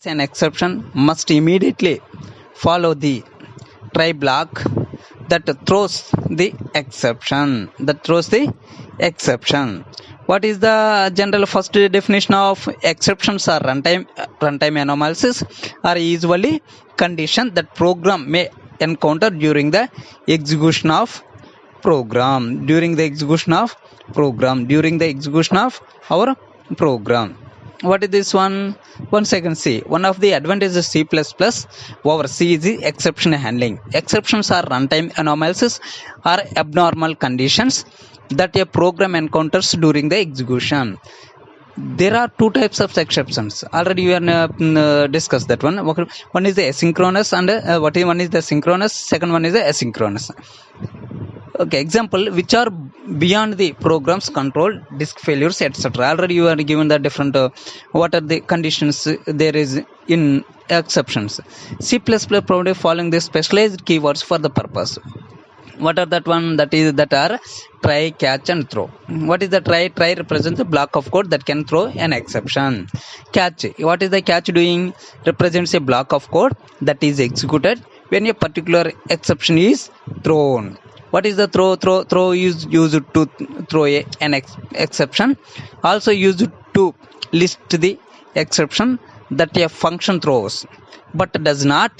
An exception must immediately follow the try block that throws the exception. What is the general first definition of exceptions? Are runtime anomalies are usually condition that program may encounter during the execution of our program. What is this one? One second. See, one of the advantages of C++ over C is the exception handling. Exceptions are runtime anomalies or abnormal conditions that a program encounters during the execution. There are two types of exceptions. Already you have discussed that one. One is the asynchronous and one is the synchronous. Second one is the asynchronous. Okay, example which are beyond the program's control, disk failures, etc. Already you are given the different what are the conditions there is in exceptions. C++ provided following the specialized keywords for the purpose. What are that one? That are try, catch and throw. What is the try? Try represents a block of code that can throw an exception. Catch, what is the catch doing? Represents a block of code that is executed when a particular exception is thrown. What is the throw? Throw is used to throw an exception. Also used to list the exception that a function throws, but does not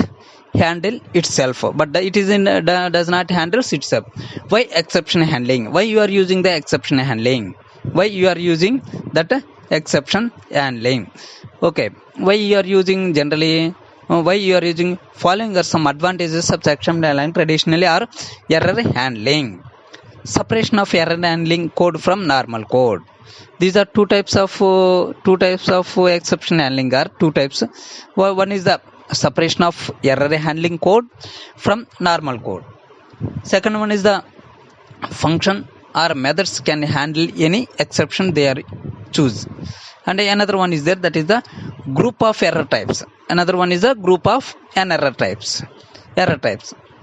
handle itself. Does not handle itself. Why exception handling? Why you are using the exception handling? Why you are using that exception handling? Okay. Why you are using generally? Why you are using? Following are some advantages of exception handling traditionally are error handling, separation of error handling code from normal code. These are two types of exception handling are two types. One is the separation of error handling code from normal code. Second one is the function or methods can handle any exception they are choose. And another one is there, that is the group of error types. Another one is the group of error types.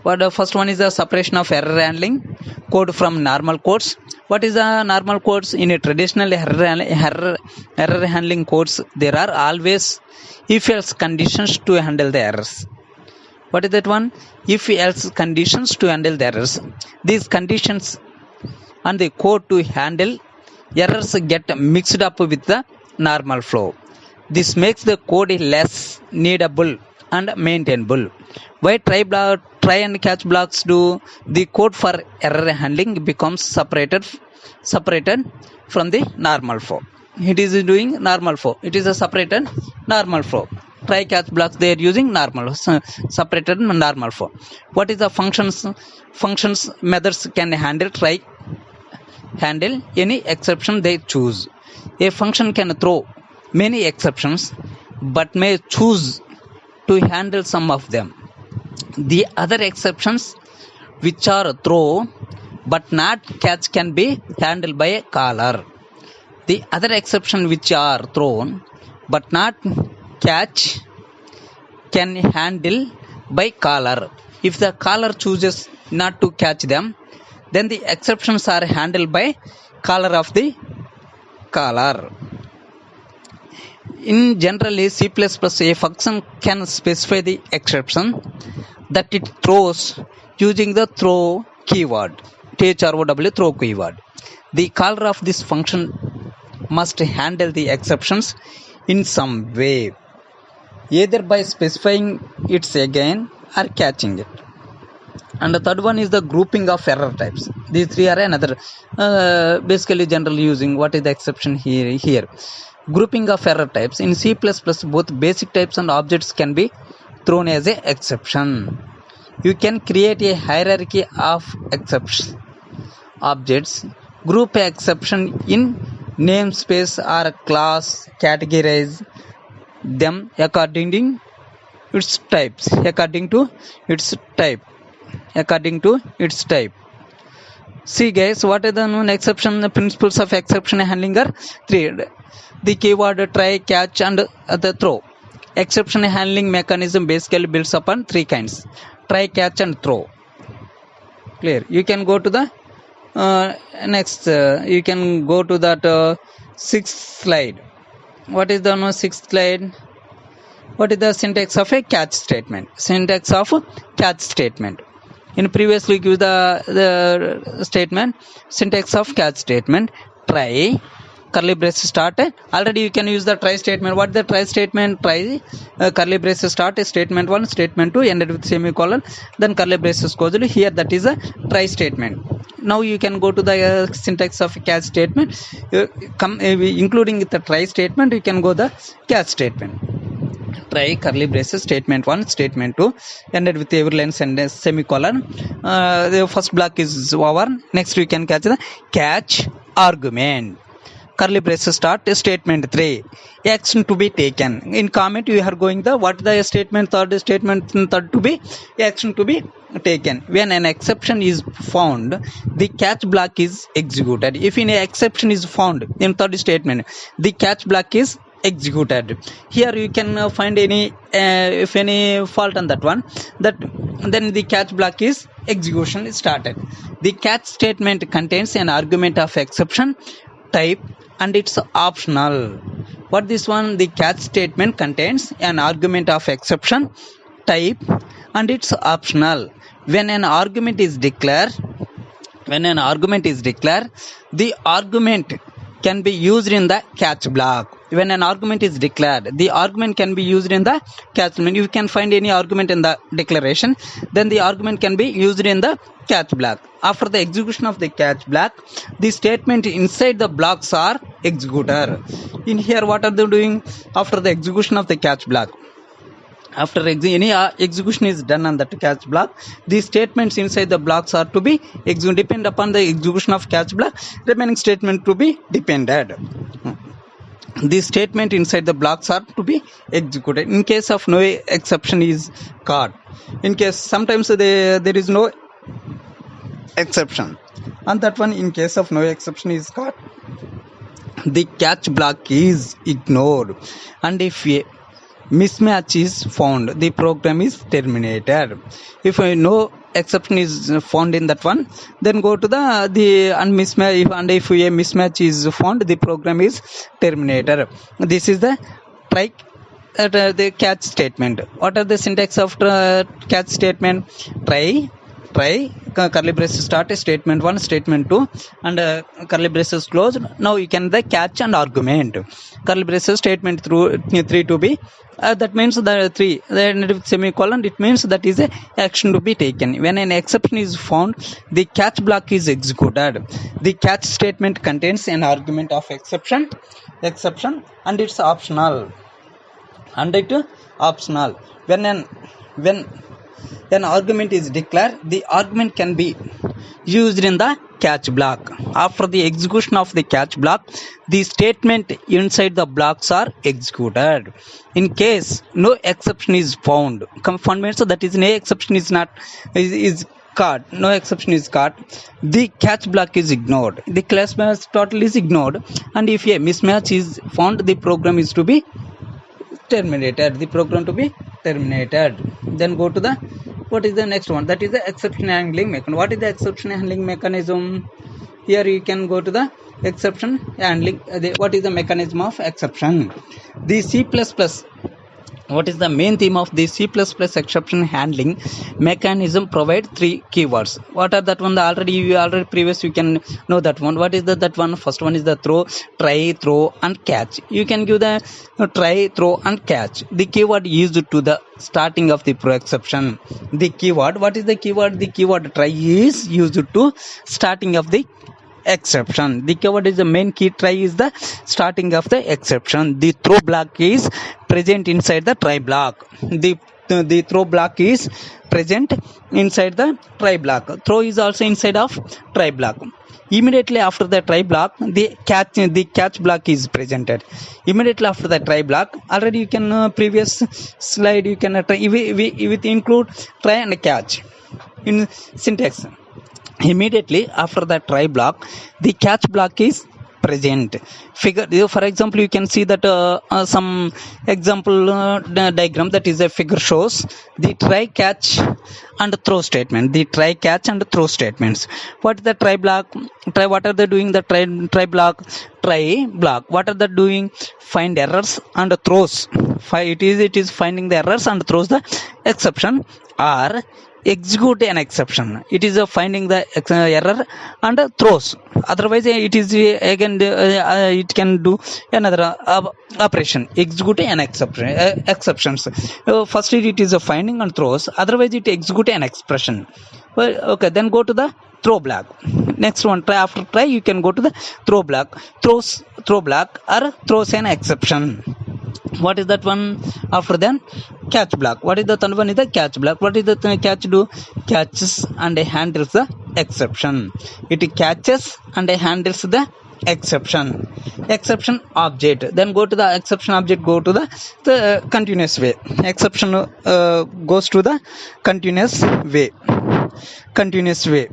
What the first one is the separation of error handling code from normal codes. What is the normal codes? In a traditional error handling codes, there are always if else conditions to handle the errors. What is that one? If else conditions to handle the errors. These conditions and the code to handle errors get mixed up with the normal flow. This makes the code less needable and maintainable. Why try and catch blocks do? The code for error handling becomes separated from the normal flow. It is doing normal flow. It is a separated normal flow. Try catch blocks they are using separated normal flow. What is the functions methods can handle any exception they choose. A function can throw many exceptions but may choose to handle some of them. The other exceptions which are throw but not catch can be handled by a caller. The other exception which are thrown but not catch can handle by caller. If the caller chooses not to catch them, then the exceptions are handled by caller of the caller. In generally C++, a function can specify the exception that it throws using the throw keyword. THROW, throw keyword. The caller of this function must handle the exceptions in some way, either by specifying it again or catching it. And the third one is the grouping of error types. These three are another basically generally using what is the exception here. Grouping of error types. In C++, both basic types and objects can be thrown as an exception. You can create a hierarchy of objects, group exception in namespace or class, categorize them according to its type. See guys, what are the known exception principles of exception handling are three. The keyword try, catch and the throw. Exception handling mechanism basically builds upon three kinds: try, catch and throw. Clear? You can go to the next. You can go to that sixth slide. What is the sixth slide? What is the syntax of a catch statement? Syntax of catch statement. In previously give the statement, syntax of catch statement. Try, curly braces start. Already you can use the try statement. What is the try statement? Try, curly braces start, statement 1, statement 2 ended with semicolon, then curly braces closed. Here that is a try statement. Now you can go to the syntax of catch statement. Including the try statement, you can go the catch statement. Try, curly braces, statement 1, statement 2 ended with every line sentence semicolon. The first block is over. Next we can catch the catch argument. Curly braces start, statement 3, action to be taken. In comment you are going the what the statement third to be action to be taken. When an exception is found, the catch block is executed. If an exception is found in third statement, the catch block is executed. Here you can find any if any fault on that one, that then the catch block is execution is started. The catch statement contains an argument of exception type and it's optional. What this one? The catch statement contains an argument of exception type and it's optional. When an argument is declared, the argument can be used in the catch block. When an argument is declared, the argument can be used in the catch block. You can find any argument in the declaration, then the argument can be used in the catch block. After the execution of the catch block, the statement inside the blocks are executed. In here, what are they doing after the execution of the catch block? After any execution is done on that catch block, the statements inside the blocks are to be executed. Depend upon the execution of catch block, remaining statement to be depended. The statement inside the blocks are to be executed. In case of no exception is caught, in case sometimes there is no exception, and that one in case of no exception is caught, the catch block is ignored, and if a mismatch is found, the program is terminated. If no exception is found in that one, then go to the mismatch, and if a mismatch is found, the program is terminated. This is the try the catch statement. What are the syntax of catch statement? Try, curly braces start, statement 1, statement 2 and curly braces close. Now you can the catch and argument. Curly braces statement 3 to be that means the 3 then with semicolon, it means that is a action to be taken. When an exception is found, the catch block is executed. The catch statement contains an argument of exception and it's optional. When an argument is declared, the argument can be used in the catch block. After the execution of the catch block, the statement inside the blocks are executed. In case no exception is found, means that is no exception is caught. No exception is caught. The catch block is ignored. The class match total is ignored, and if a mismatch is found, the program is to be terminated. Then go to the what is the next one? That is the exception handling mechanism. What is the exception handling mechanism? Here you can go to the exception handling. What is the mechanism of exception? The C++. What is the main theme of the C++ exception handling mechanism? Provide 3 keywords. What are that one? Already previous you can know that one. What is that one? First one is the throw, try, throw and catch. You can give the try, throw and catch. The keyword used to the starting of the exception. The keyword. What is the keyword? The keyword try is used to starting of the exception. The keyword is the main key. Try is the starting of the exception. The throw block is present inside the try block. The throw block is present inside the try block. Throw is also inside of try block. Immediately after the try block, the catch block is presented. Immediately after the try block, already you can previous slide you can try with include try and catch in syntax. Immediately after the try block, the catch block is present. Figure, for example, you can see that some example diagram, that is a figure shows the try, catch and throw statement. The try, catch and throw statements. What is the try block? Try, what are they doing? The try block, what are they doing? Find errors and throws. It is finding the errors and throws the exception, or execute an exception. It is finding the error and throws. Otherwise it is again it can do another operation, execute an exceptions. First it is finding and throws, otherwise it execute an expression. Well, okay, then go to the throw block. Next one, try, after try you can go to the throw block. Throw block or throws an exception. What is that one? After then catch block. What is the third one? Is the catch block. What is the catch do? Catches and handles the exception. It catches and handles the exception object. Then go to the exception object, go to the continuous way. Exception goes to the continuous way.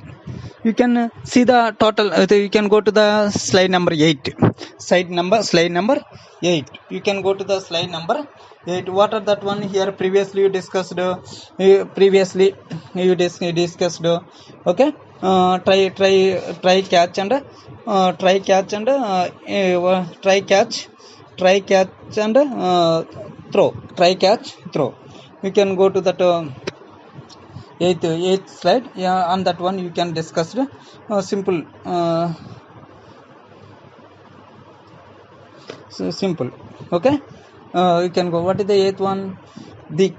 You can see the total. You can go to the slide number 8. Slide number 8. You can go to the slide number 8. What are that one? Here previously you discussed. Okay. Try catch and throw. Try catch throw. You can go to that. Eighth slide. Yeah, on that one you can discuss simple. Simple. Okay. You can go. What is the eighth one? The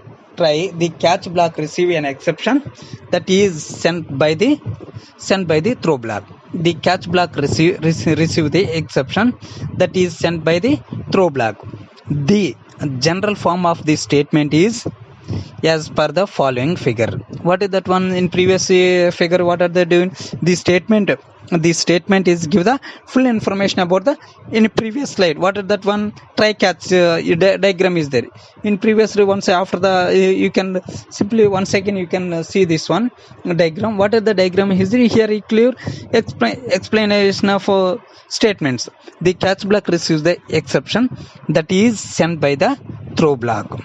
catch block receive an exception that is sent by the throw block. The catch block receive the exception that is sent by the throw block. The general form of the statement is as per the following figure. What is that one? In previous figure, what are they doing? The statement is give the full information about the in previous slide. What is that one? Try catch diagram is there. In previous once after the you can simply 1 second you can see this one diagram. What is the diagram history? Here clear explanation of statements. The catch block receives the exception that is sent by the throw block.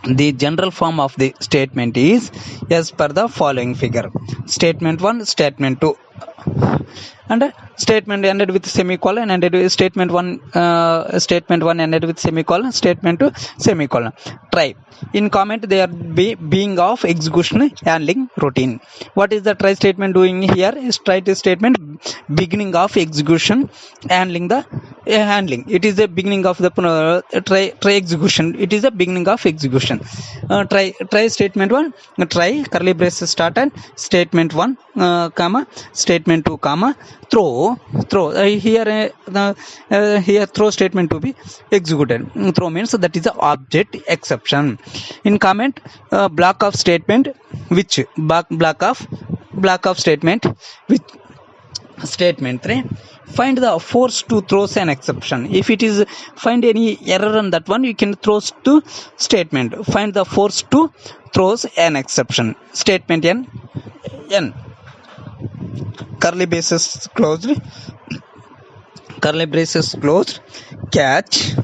The general form of the statement is as per the following figure. Statement 1, statement 2, and statement ended with semicolon, ended with statement 1 ended with semicolon, statement 2 semicolon. Try. In comment they are being of execution handling routine. What is the try statement doing here? Is try statement beginning of execution handling the handling. It is the beginning of the try execution. It is the beginning of execution. Try statement 1, try curly braces started, statement 1 comma, statement 2 comma, throw here throw statement to be executed. Throw means that is the object exception. In comment block of statement which block of statement which statement 3 find the force to throws an exception. If it is find any error on that one, you can throws to statement find the force to throws an exception. Statement n curly braces closed, catch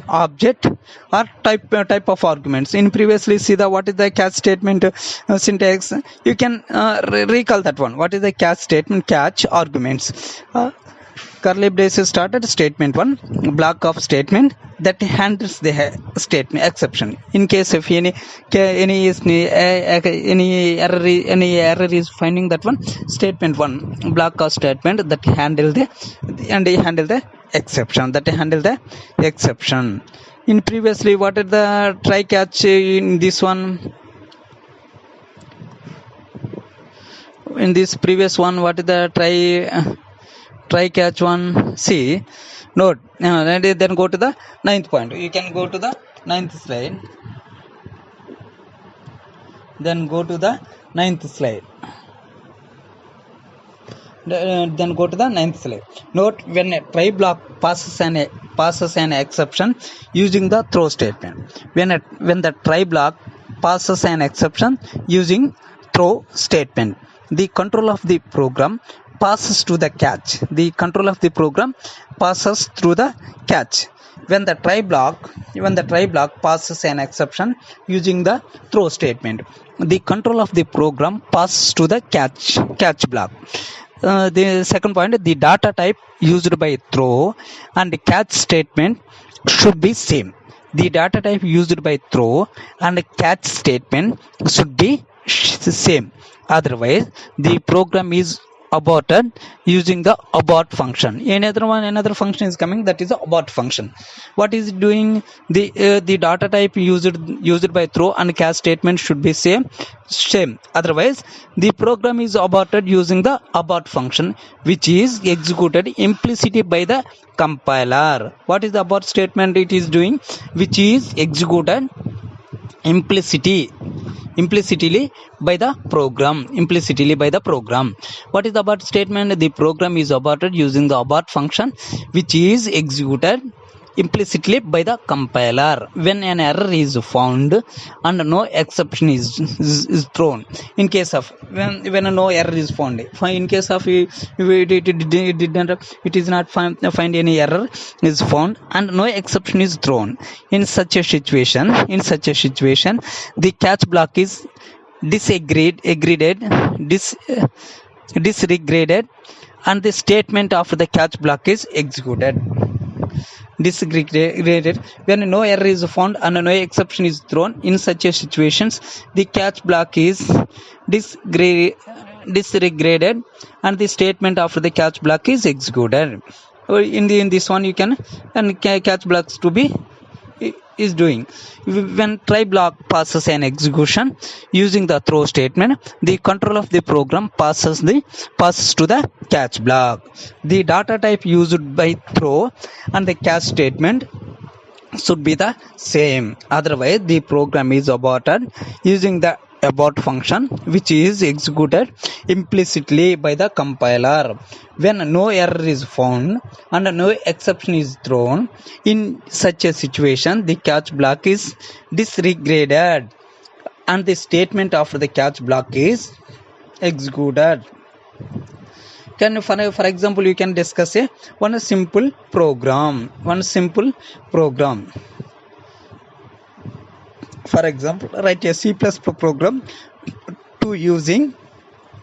object or type of arguments. In previously see the what is the catch statement syntax. You can recall that one. What is the catch statement? Catch arguments. Curly braces started, statement 1 block of statement that handles the statement exception. In case if any error is finding that one, statement 1 block of statement that handle the exception. In previously what is the try catch in this one? In this previous one, what is the try catch one? See, note. Then go to the 9th point. You can go to the 9th slide. Then go to the 9th slide. Then go to the 9th slide. Note, when a try block passes an exception using the throw statement. When the try block passes an exception using throw statement, the control of the program passes to the catch. The control of the program passes through the catch. When the try block passes an exception using the throw statement, the control of the program passes to the catch block. The second point, the data type used by throw and catch statement should be same. The data type used by throw and catch statement should be same. Otherwise, the program is aborted using the abort function. Another function is coming, that is the abort function. What is it doing? The data type used by throw and catch statement should be same. Otherwise, the program is aborted using the abort function, which is executed implicitly by the compiler. What is the abort statement it is doing? Which is executed implicitly by the program. What is the abort statement? The program is aborted using the abort function, which is executed implicitly by the compiler when an error is found and no exception is thrown. In case of when no error is found, in case of it is not find any error is found and no exception is thrown. In such a situation, the catch block is disregarded and the statement of the catch block is executed. Disregarded when no error is found and no exception is thrown. In such a situations, the catch block is disregarded and the statement of the catch block is executed. In this one, you can and catch blocks to be is doing. When try block passes an execution using the throw statement, the control of the program passes to the catch block. The data type used by throw and the catch statement should be the same. Otherwise, the program is aborted using the abort function, which is executed implicitly by the compiler when no error is found and no exception is thrown. In such a situation, the catch block is disregarded and the statement of the catch block is executed. For example, you can discuss one simple program. For example, write a C++ program to using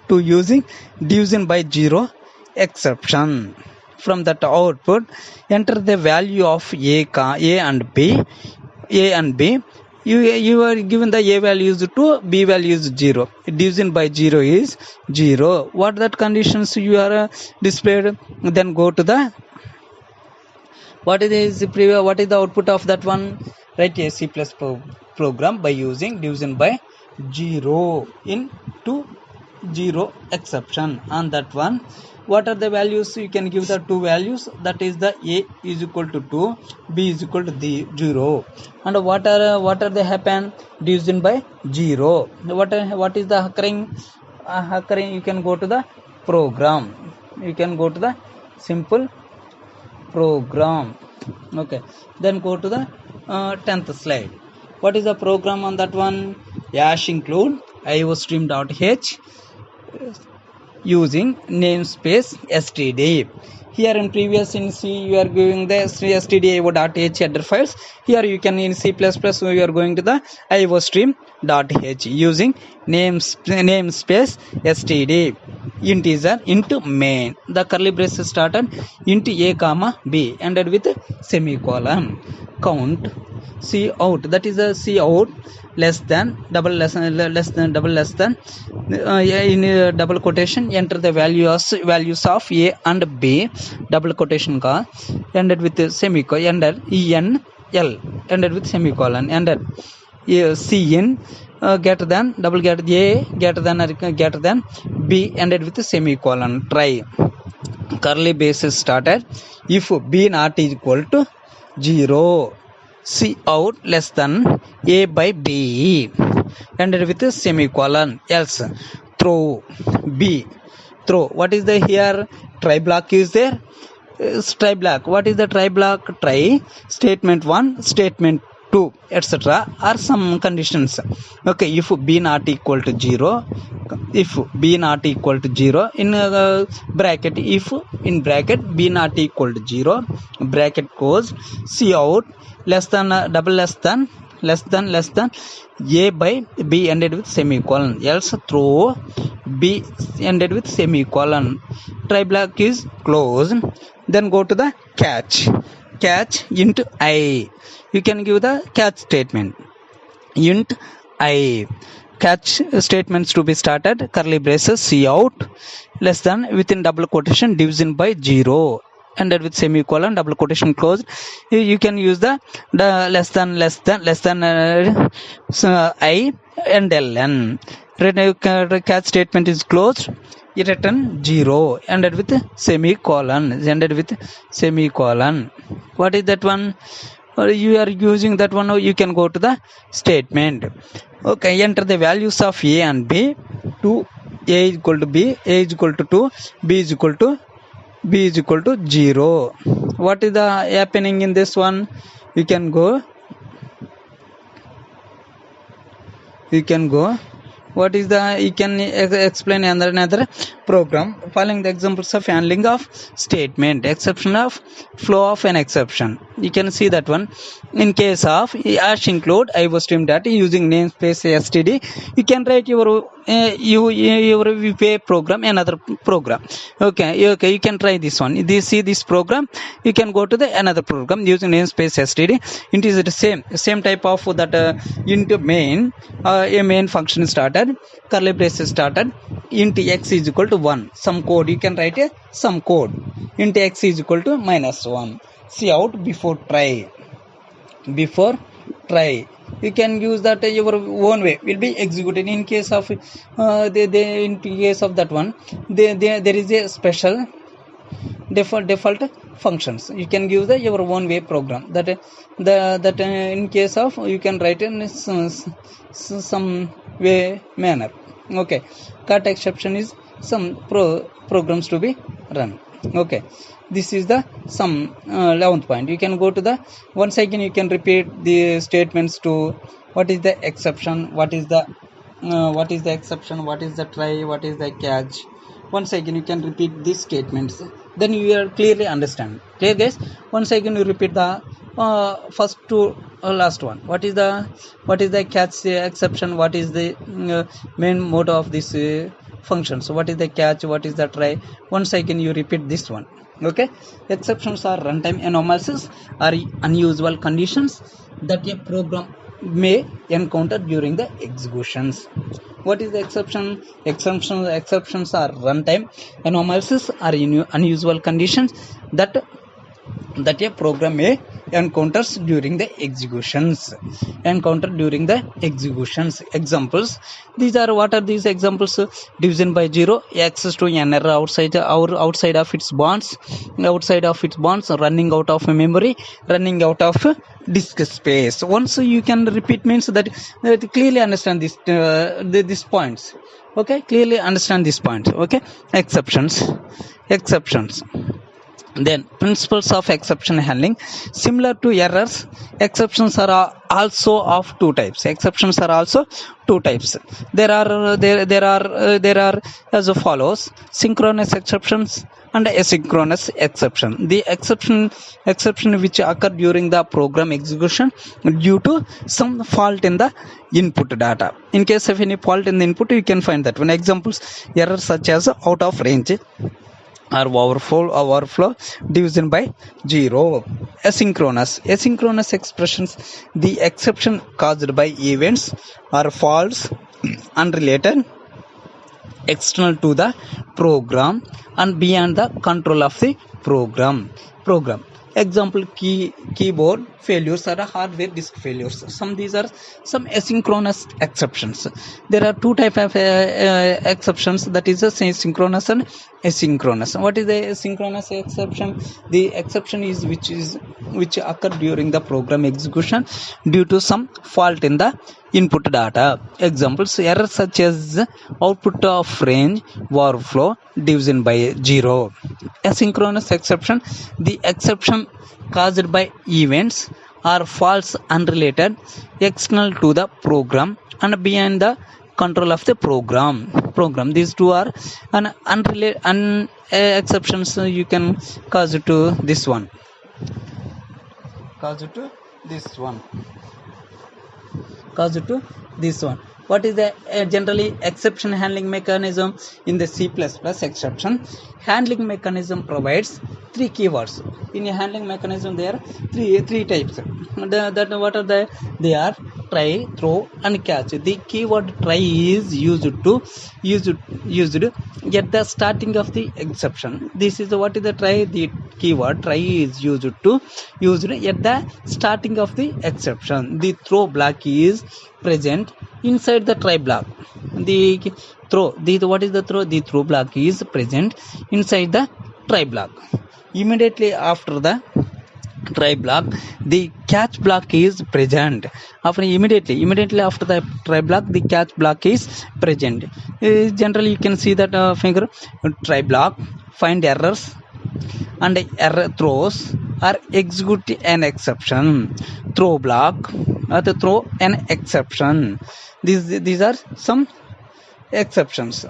division by zero exception. From that output, enter the value of A and B. You are given the A value is 2, B value is 0. Division by 0 is 0. What that conditions you are displayed? Then go to the what is the output of that one? Write a C++ program by using division by 0 into 0 exception. On that one, what are the values? You can give the two values, that is the A is equal to 2, B is equal to 0. And what are they happen? Division by 0. What is the occurring? You can go to the program. You can go to the simple program. Okay, then go to the 10th slide. What is the program on that one? Hash include iostream.h using namespace std. Here in previous in C you are giving the stdio.h header files. Here you can in C++ you are going to the iostream.h using namespace std integer into main. The curly braces started into a comma b ended with semicolon. Count C out, that is a C out less than double in double quotation enter the values of A and B double quotation ended with semicolon ended ENL ended with semicolon ended C in greater than double get A greater than B ended with semicolon. Try curly braces started if B not equal to 0. C out less than A by B ended with a semicolon. Else throw B. Throw. What is the here? Try block is there. Try block. What is the try block? Try statement 1, statement 2, etc. are some conditions. Okay, if b not equal to 0, if b not equal to 0 in bracket, if in bracket b not equal to 0, bracket close, cout less than less than a by b ended with semicolon, else throw b ended with semicolon. Try block is closed. Then go to the catch int I. You can give the catch statement int I. Catch statements to be started, curly braces, cout less than within double quotation division by 0 ended with semicolon, double quotation closed. You can use the less than I and ln. Catch statement is closed, it return 0 ended with semicolon, What is that one? You are using that one, you can go to the statement. Okay, enter the values of a and b. To a is equal to b, a is equal to 2, b is equal to 0. What is the happening in this one? You can go. What is the, you can explain another program following the examples of handling of statement, exception of flow of an exception. You can see that one. In case of hash include IOStream data using namespace std, you can write your VPA program, another program. Okay, you can try this one. See this program, you can go to the another program using namespace std. It is the same type of that int main, a main function started, curly braces started, int x is equal to 1. Some code, you can write some code. Int x is equal to -1. Cout before try. You can use that your own way, will be executed. In case of in case of that one, there is a special default functions. You can give the your own way program that in case of, you can write in some way manner. Okay, cut exception is some programs to be run. Okay, this is the some 11th point. You can go to the, once again you can repeat the statements to what is the exception, what is the exception, what is the try, what is the catch. Once again you can repeat these statements, then you will clearly understand. Clear guys? Once again you repeat the first to last one. What is the catch, exception, what is the main mode of this function. So what is the catch, what is the try. Once again you repeat this one. Okay, exceptions are runtime anomalies or unusual conditions that a program may encounter during the executions. What is the exception? Exceptions are runtime anomalies or unusual conditions that a program may encounters during the executions. Examples, these are, what are these examples? Division by 0, access to an error outside of its bonds, running out of memory, running out of disk space. Once you can repeat means that clearly understand these points. Okay, clearly understand these points. Okay, exceptions. Then principles of exception handling. Similar to errors, exceptions are also of two types. There are as follows: synchronous exceptions and asynchronous exception. The exception which occur during the program execution due to some fault in the input data. In case of any fault in the input, you can find that one. Examples: errors such as out of range or overflow, division by 0. Asynchronous expressions, the exception caused by events or faults unrelated, external to the program and beyond the control of the program. Example: keyboard failures or hardware disk failures. These are some asynchronous exceptions. There are two types of exceptions, that is synchronous and asynchronous. What is the synchronous exception? The exception is which occur during the program execution due to some fault in the input data. Examples: errors such as output of range, overflow, division by 0. Asynchronous exception, the exception caused by events or false unrelated external to the program and beyond the control of the program. These two are an unrelated exceptions. You can cause it to this one. Cause it to this one. What is the generally exception handling mechanism in the C++ exception handling mechanism provides three keywords. In a handling mechanism there are three types. What are they are try, throw and catch. The keyword try is used at the starting of the exception. This is what is the try. The keyword try is used at the starting of the exception. The throw block is present inside the try block. What is the throw? The throw block is present inside the try block. Immediately after the try block, the catch block is present. Immediately after the try block, the catch block is present. Generally, you can see that figure. Try block, find errors, and error throws are execute an exception. Throw block, the throw an exception. These are some exceptions.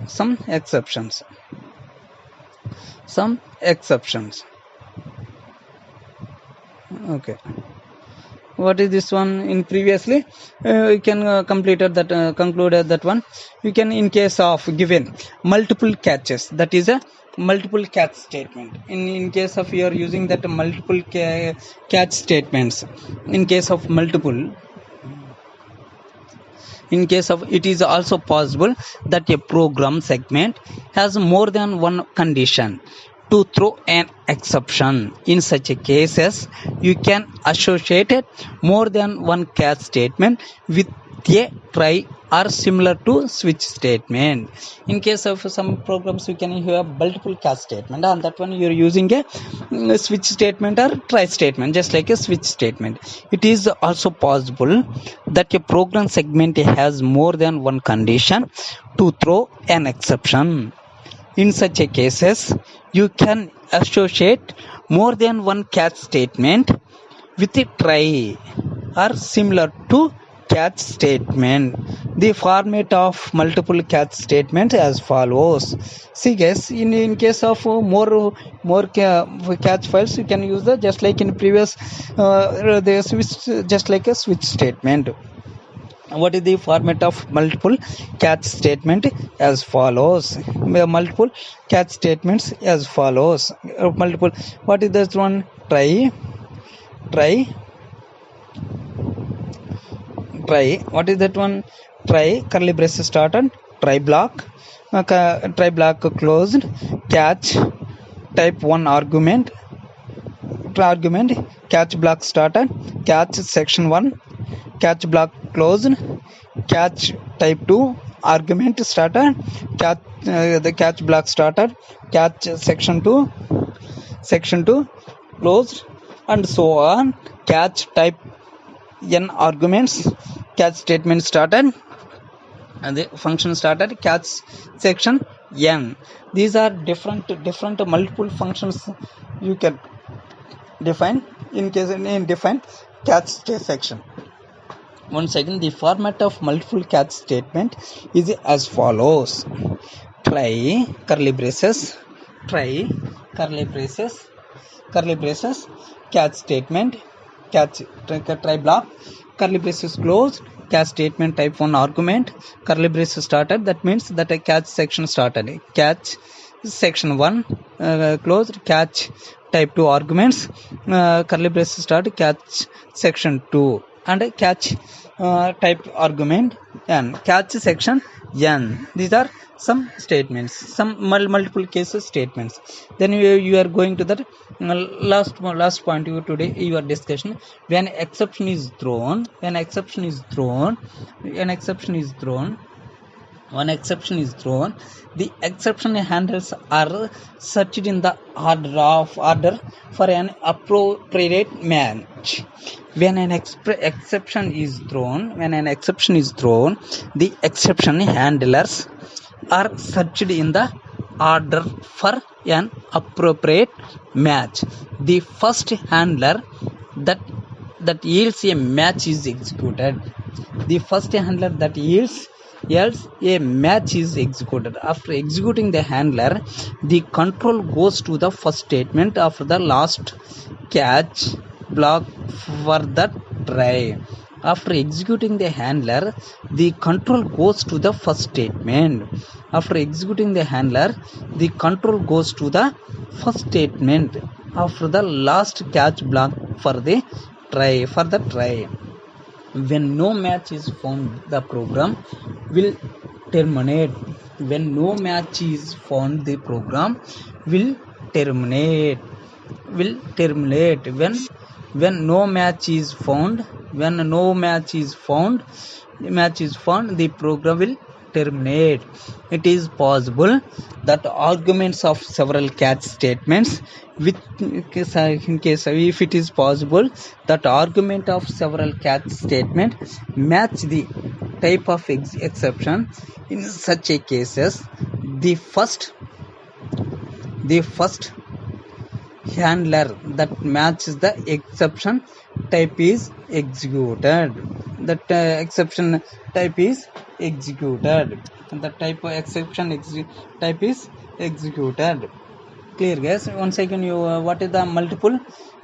Okay. What is this one? In previously, you can concluded that one. You can, in case of given multiple catches, that is a multiple catch statement. In case of you are using that multiple catch statements, in case of it is also possible that a program segment has more than one condition to throw an exception. In such a cases, you can associate more than one catch statement with a try or similar to switch statement. In case of some programs, you can have multiple catch statement, and that one you are using a switch statement or try statement, just like a switch statement. It is also possible that a program segment has more than one condition to throw an exception. In such a cases, you can associate more than one catch statement with a try or similar to catch statement. The format of multiple catch statement as follows. See guys, in case of more catch files, you can use the just like in previous the switch, just like a switch statement. What is the format of multiple catch statement as follows? Multiple catch statements as follows. What is this one? Try. What is that one? Try, curly braces started, try block closed, catch, type 1 argument, catch block started, catch section 1, catch block closed, catch type 2 argument started, catch the catch block started, catch section 2 closed, and so on. Catch type n arguments, catch statement started, and the function started, catch section n. These are different multiple functions you can define in define catch section. Once again, the format of multiple catch statement is as follows. Try, curly braces, try, curly braces, catch statement, try block, curly braces closed, catch statement type 1 argument, curly braces started. That means that a catch section started. Catch section 1 closed, catch type 2 arguments, curly braces started, catch section 2, and catch type argument n, catch section n. These are some statements, some multiple cases statements. Then you are going to that last point today your discussion. When exception is thrown, the exception handles are searched in the order for an appropriate match. When an exception is thrown, the exception handlers are searched in the order for an appropriate match. The first handler that that yields a match is executed. The first handler that yields a match is executed. After executing the handler, the control goes to the first statement of the last catch block for the try. After executing the handler, the control goes to the first statement. After executing the handler, the control goes to the first statement after the last catch block for the try. When no match is found, the program will terminate. When no match is found, the program will terminate. When no match is found, the program will terminate. It is possible that arguments of several catch statements if it is possible that argument of several catch statement match the type of exception. In such a cases, the first handler that matches the exception type is executed. Exception type is executed. The type of exception type is executed. Clear, guys? Once again, you what is the multiple?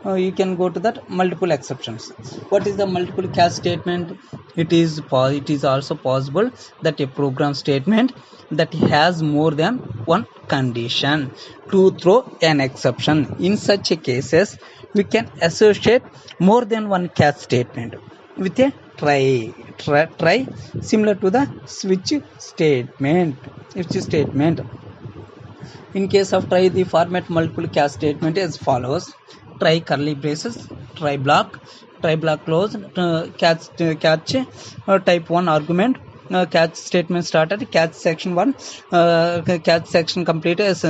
You can go to that multiple exceptions. What is the multiple catch statement? It is also possible that a program statement that has more than one condition to throw an exception. In such a cases, we can associate more than one catch statement with a try similar to the switch statement. In case of try, the format multiple catch statement as follows: try curly braces, try block close, catch type 1 argument, catch statement started, catch section 1, catch section completed as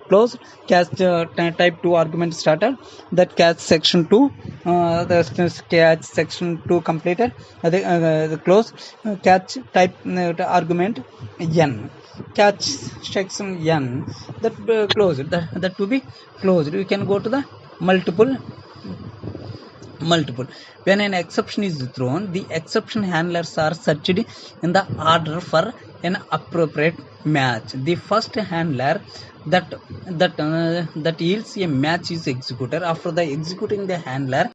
closed, catch type 2 argument started, that catch section 2, the catch section 2 completed, the close, catch type argument n, catch section n, that closed, that to be closed. You can go to the multiple. When an exception is thrown, the exception handlers are searched in the order for an appropriate match. The first handler that yields a match is executed. After the executing the handler,